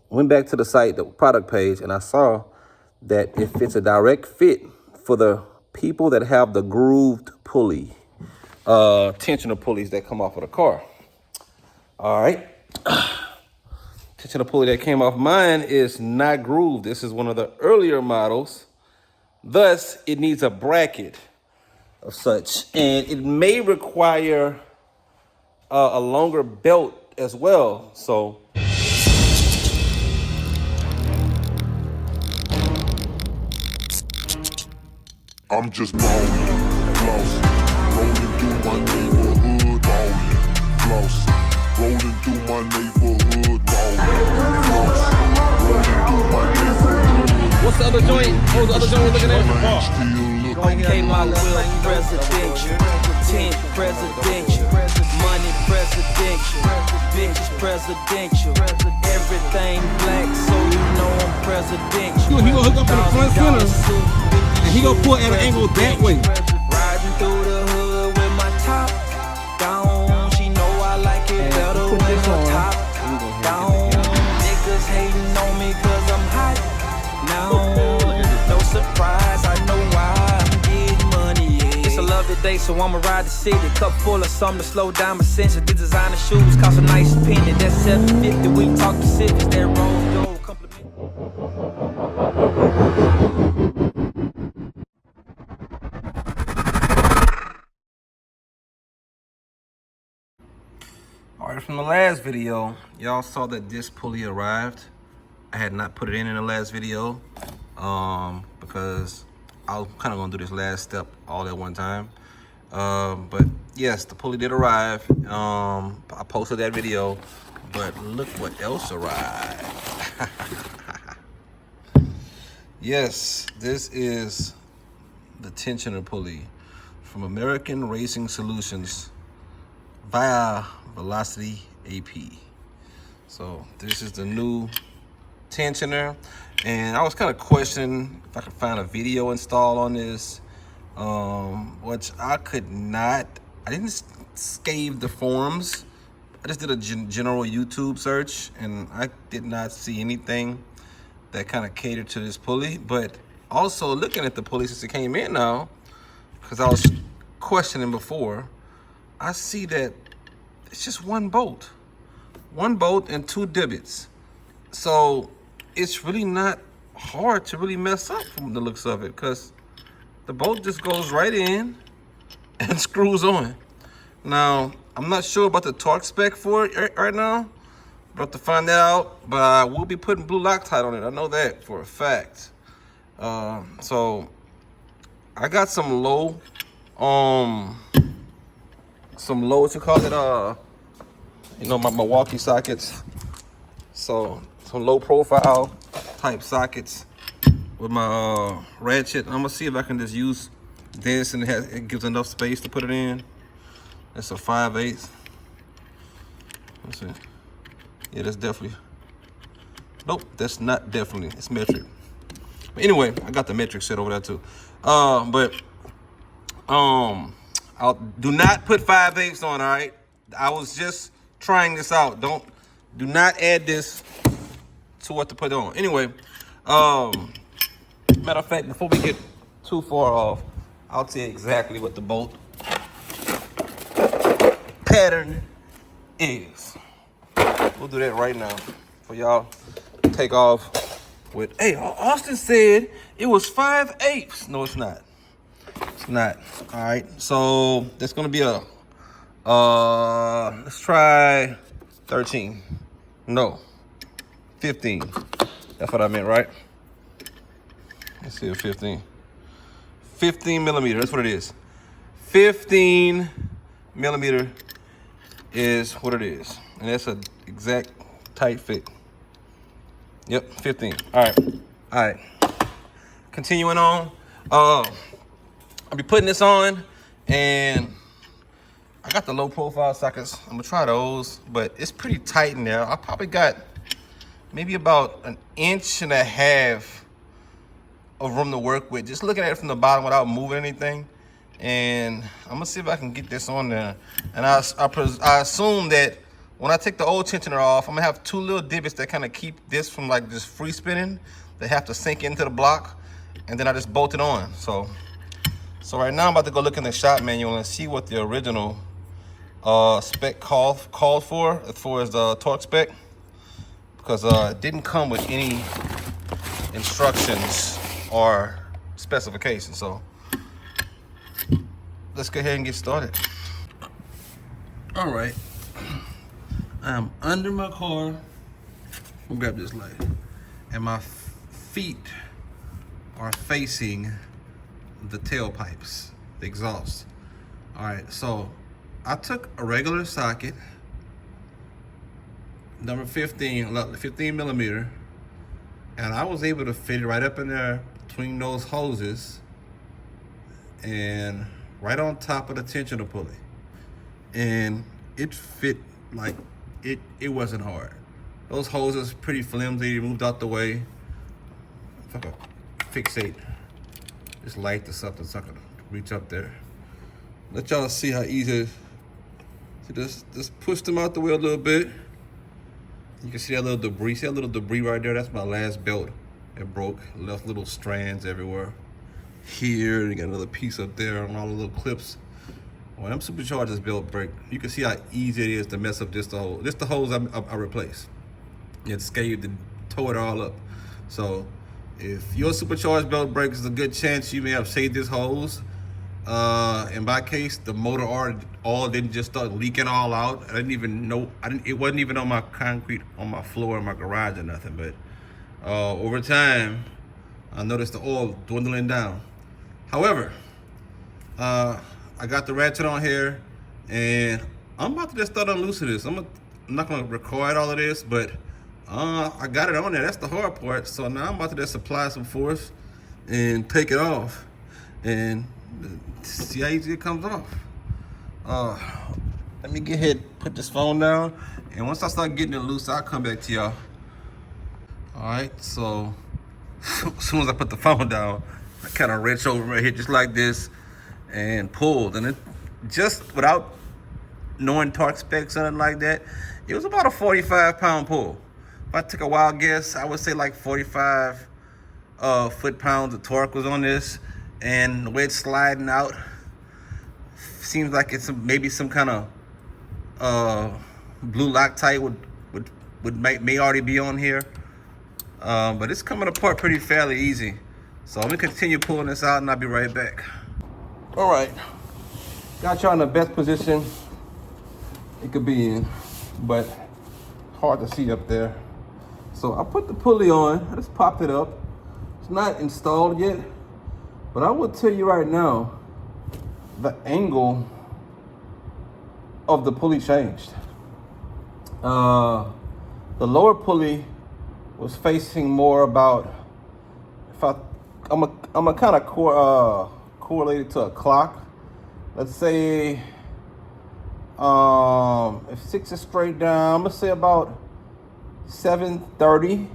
went back to the site, the product page, and I saw that it fits a direct fit for the people that have the grooved pulley, tensioner pulleys that come off of the car. All right. Tensioner pulley that came off mine is not grooved. This is one of the earlier models. Thus, it needs a bracket of such, and it may require a longer belt as well. So I'm just ballin', flossing, rolling through my neighborhood, ballin', flossing, rolling through my neighborhood, ballin', flossing, rolling through my neighborhood. what's the other joint? What was the other joint we're looking at? Okay, my will presidential, 10 presidential, money presidential, bitches presidential, everything black, so you know I'm presidential. He gonna hook up to the front center, and he gonna pull at an angle that way. Riding through the hood with my top down, she know I like it better with my top down. Niggas hating on me cause I'm hot now. No surprise, I know why I'm getting money, yeah. It's a lovely day, so I'ma ride the city. Cup full of something to slow down my senses. These designer shoes cost a nice penny. That's $750. We talk Pacifics, that Rose Gold compliment. All right, from the last video, y'all saw that this pulley arrived. I had not put it in the last video because I was kind of gonna do this last step all at one time. But yes, the pulley did arrive. I posted that video, but look what else arrived. Yes, this is the tensioner pulley from American Racing Solutions via VelocityAP. So this is the new tensioner, and I was kind of questioning if I could find a video install on this, which I could not. I didn't scave the forums. I just did a general YouTube search, and I did not see anything that kind of catered to this pulley. But also looking at the pulley since it came in now, because I was questioning before, I see that it's just one bolt and 2 divots. So it's really not hard to really mess up from the looks of it, because the bolt just goes right in and screws on. Now, I'm not sure about the torque spec for it right now. I'll have to find that out, but I will be putting blue Loctite on it. I know that for a fact. So I got some low, what you call it, my Milwaukee sockets. So some low profile type sockets with my ratchet. I'm gonna see if I can just use this, and it gives enough space to put it in. That's a 5/8. Let's see. Yeah, that's definitely. Nope, that's not definitely. It's metric. But anyway, I got the metric set over there too. I'll do not put 5/8 on. All right, I was just trying this out. Do not add this to what to put on. Anyway, matter of fact, before we get too far off, I'll tell you exactly what the bolt pattern is. We'll do that right now for y'all. Take off with, hey, Austin said it was 5/8. No, it's not. It's not. All right, so that's gonna be a, let's try 13. No, 15. That's what I meant, right? Let's see, 15. 15 millimeter, that's what it is. 15 millimeter is what it is. And that's an exact tight fit. Yep, 15. All right. Continuing on. I'll be putting this on, and I got the low profile sockets. I'm gonna try those, but it's pretty tight in there. I probably got maybe about 1.5 inches of room to work with, just looking at it from the bottom without moving anything. And I'm gonna see if I can get this on there. And I assume that when I take the old tensioner off, I'm gonna have two little divots that kind of keep this from like just free spinning. They have to sink into the block, and then I just bolt it on. So right now I'm about to go look in the shop manual and see what the original spec called for as far as the torque spec, because it didn't come with any instructions or specifications. So let's go ahead and get started. All right, I'm under my car. I'll grab this light, and my feet are facing the tailpipes, the exhaust. All right, so I took a regular socket, number 15 millimeter, and I was able to fit it right up in there between those hoses and right on top of the tensioner pulley. And it fit like it wasn't hard. Those hoses pretty flimsy, moved out the way. If I could fixate this light to something so I could reach up there. Let y'all see how easy it is. Just push them out the way a little bit. You can see that little debris. See that little debris right there? That's my last belt. It broke. Left little strands everywhere. Here, you got another piece up there and all the little clips. When them superchargers belt break, you can see how easy it is to mess up just the hose. Just the hose I replaced. It scathed and tore it all up. So if your supercharged belt breaks, there's a good chance you may have saved this hose. In my case, the motor oil didn't just start leaking all out. I didn't even know. It wasn't even on my concrete, on my floor in my garage or nothing. But over time, I noticed the oil dwindling down. However, I got the ratchet on here, and I'm about to just start unloosing this. I'm not gonna record all of this, but I got it on there. That's the hard part. So now I'm about to just apply some force and take it off and see how easy it comes off. Let me get ahead, put this phone down, and once I start getting it loose, I'll come back to y'all. All right, so as soon as I put the phone down, I kind of reach over right here just like this and pulled, and it just without knowing torque specs or anything like that, it was about a 45-pound pull. If I took a wild guess, I would say like 45 foot-pounds of torque was on this, and the way it's sliding out seems like it's maybe some kind of blue Loctite may already be on here, but it's coming apart pretty fairly easy. So I'm gonna continue pulling this out, and I'll be right back. All right, got y'all in the best position it could be in, but hard to see up there. So I put the pulley on, I just popped it up. It's not installed yet, but I will tell you right now, the angle of the pulley changed. The lower pulley was facing more about, I'm a kind of correlated to a clock. Let's say if 6 is straight down, I'm gonna say about 7:30,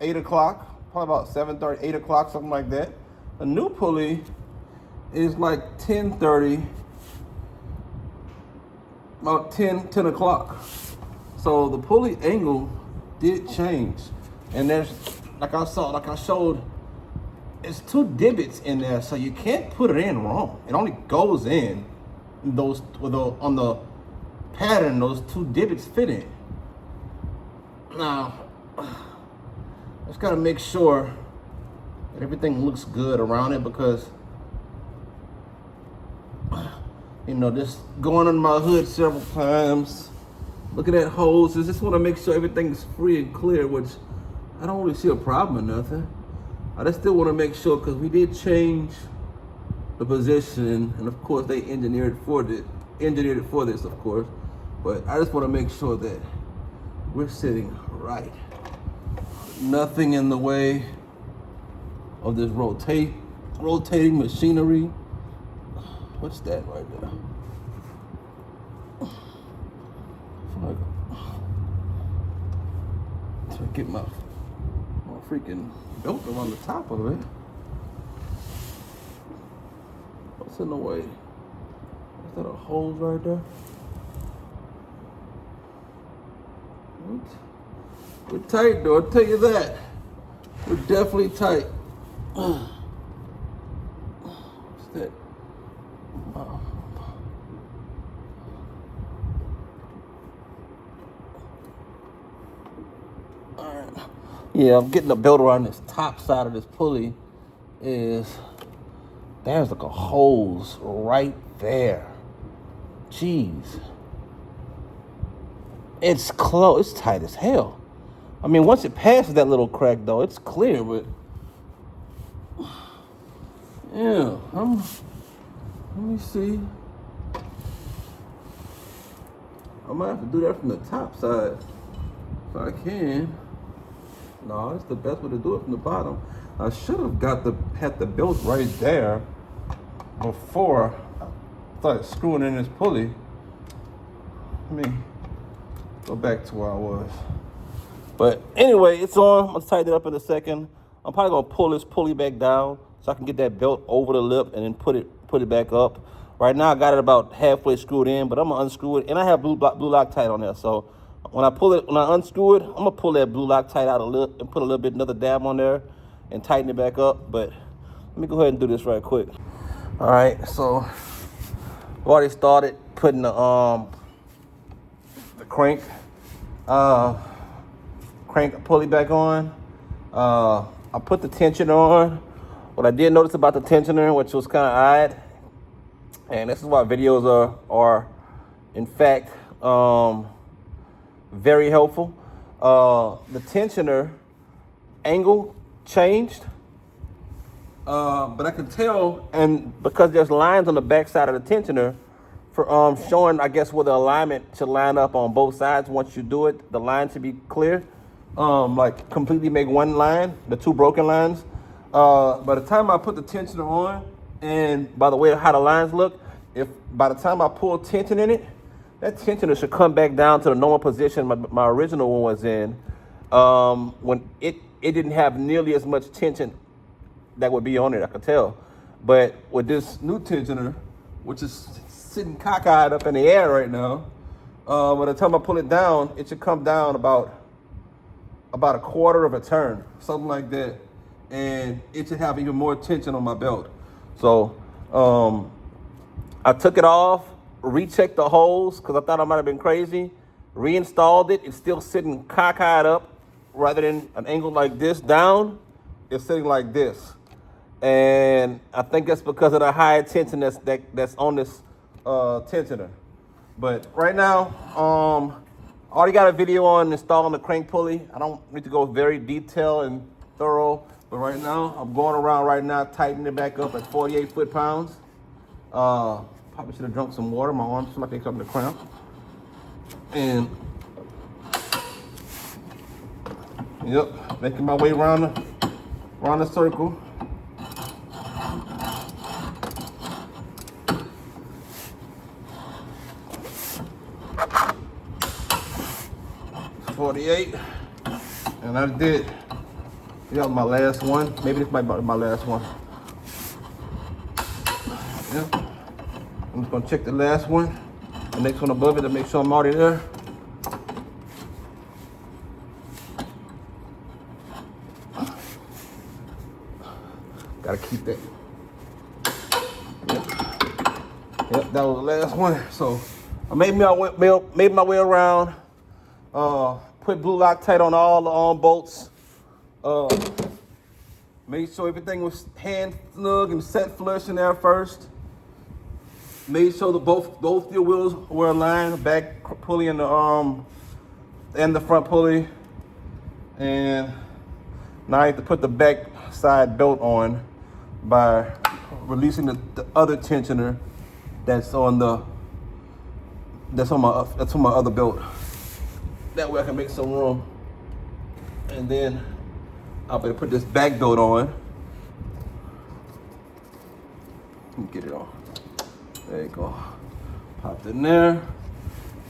8 o'clock, probably about 7:30, 8 o'clock, something like that. The new pulley is like 10:30, about 10 o'clock. So the pulley angle did change, and there's like I showed, it's 2 divots in there, so you can't put it in wrong. It only goes in those on the pattern. Those 2 divots fit in. Now, just gotta make sure that everything looks good around it, because you know, just going under my hood several times, looking at hoses, just want to make sure everything's free and clear, which I don't really see a problem or nothing. I just still want to make sure, because we did change the position, and of course they engineered it for this, of course. But I just want to make sure that we're sitting right. Nothing in the way of this rotating machinery. What's that right there? To get my freaking belt around the top of it. What's in the way? Is that a hose right there? We're tight though, I'll tell you that. We're definitely tight. What's that? Alright. Yeah, I'm getting the belt around this top side of this pulley. There's like a hose right there. Jeez. It's close, it's tight as hell. I mean, once it passes that little crack though, it's clear, but yeah, let me see. I might have to do that from the top side if I can. No, it's the best way to do it from the bottom. I should have had the belt right there before I started screwing in this pulley. Let me go back to where I was. But anyway, it's on. I'm gonna tighten it up in a second. I'm probably gonna pull this pulley back down so I can get that belt over the lip and then put it back up. Right now I got it about halfway screwed in, but I'm gonna unscrew it, and I have blue Loctite on there. So when I unscrew it, I'm gonna pull that blue Loctite out a little and put another dab on there and tighten it back up. But let me go ahead and do this right quick. All right, so I've already started putting the crank pulley back on. I put the tensioner on. What I did notice about the tensioner, which was kind of odd, and this is why videos are in fact very helpful. The tensioner angle changed, but I can tell, and because there's lines on the back side of the tensioner for showing, I guess, where the alignment should line up on both sides. Once you do it, the line should be clear. Like completely make one line, the two broken lines. By the time I put the tensioner on, and by the way how the lines look, if by the time I pull tension in it, that tensioner should come back down to the normal position my original one was in, when it didn't have nearly as much tension that would be on it, I could tell. But with this new tensioner, which is sitting cockeyed up in the air right now, by the time I pull it down, it should come down about a quarter of a turn, something like that, and it should have even more tension on my belt. So I took it off, rechecked the holes because I thought I might have been crazy, reinstalled it. It's still sitting cockeyed up rather than an angle like this down. It's sitting like this, and I think that's because of the high tension that's on this tensioner. But right now, I already got a video on installing the crank pulley. I don't need to go very detailed and thorough, but right now, I'm going around right now, tightening it back up at 48 foot-pounds. Probably should have drunk some water. My arms feel like they're coming to cramp. And, yep, making my way around the circle. .48, and I did. Yeah, my last one. Maybe this might be my last one. Yeah. I'm just gonna check the last one, the next one above it, to make sure I'm already there. Gotta keep that. Yep, that was the last one. So I made my way around. Put blue Loctite on all the arm bolts. Made sure everything was hand snug and set flush in there first. Made sure that both steel wheels were aligned, the back pulley and the front pulley. And now I have to put the back side belt on by releasing the other tensioner that's on my other belt. That way I can make some room. And then I'll better put this back belt on. Let me get it on. There you go. Pop it in there.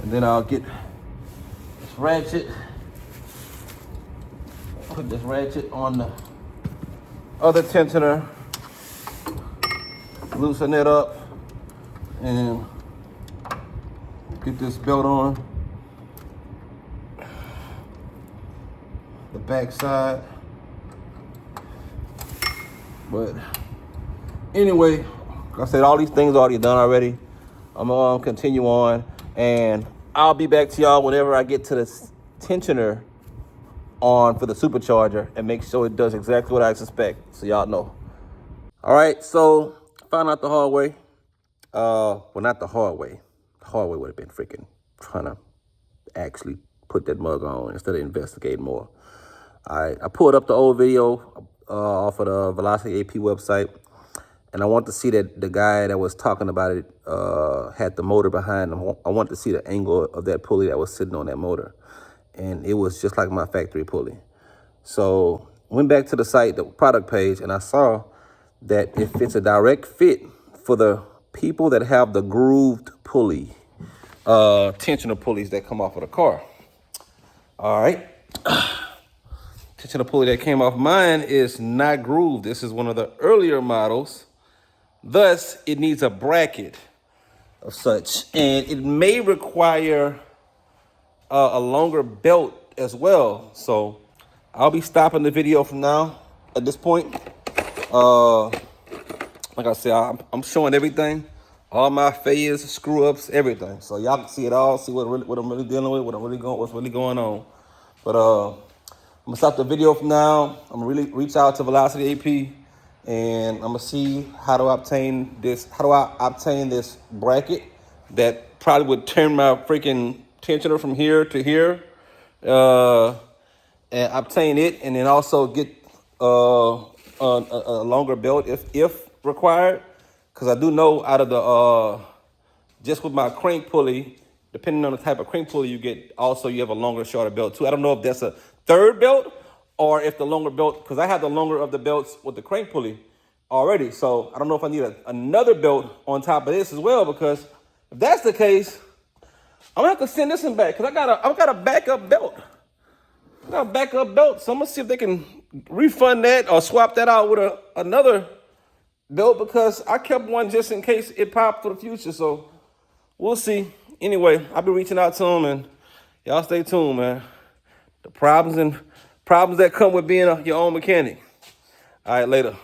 And then I'll get this ratchet. Put this ratchet on the other tensioner. Loosen it up. And get this belt on. the back side. But anyway, like I said, all these things are already done already. I'm gonna continue on, and I'll be back to y'all whenever I get to the tensioner on for the supercharger and make sure it does exactly what I expect, so y'all know. All right, so found out the hard way. Well, not the hard way. The hard way would have been freaking trying to actually put that mug on instead of investigating more. I pulled up the old video off of the VelocityAP website, and I want to see that the guy that was talking about it had the motor behind him. I want to see the angle of that pulley that was sitting on that motor, and it was just like my factory pulley. So went back to the site, the product page, and I saw that if it's a direct fit for the people that have the grooved pulley, tensioner pulleys that come off of the car. All right. Tensioner pulley that came off mine is not grooved. This is one of the earlier models. Thus, it needs a bracket of such. And it may require a longer belt as well. So I'll be stopping the video from now at this point. Like I said, I'm showing everything. All my failures, screw-ups, everything. So y'all can see it all, see what I'm really dealing with, what's really going on. But I'm gonna stop the video from now. I'm gonna really reach out to VelocityAP, and I'm gonna see how do I obtain this bracket that probably would turn my freaking tensioner from here to here, and obtain it, and then also get a longer belt if required. Because I do know out of the, just with my crank pulley, depending on the type of crank pulley you get, also you have a longer, shorter belt too. I don't know if that's a third belt or if the longer belt, because I have the longer of the belts with the crank pulley already. So I don't know if I need another belt on top of this as well, because if that's the case, I'm gonna have to send this one back because I've got a backup belt. I got a backup belt, so I'm gonna see if they can refund that or swap that out with another belt, because I kept one just in case it popped for the future. So we'll see. Anyway, I'll be reaching out to them, and y'all stay tuned, man. The problems that come with being your own mechanic. All right, later.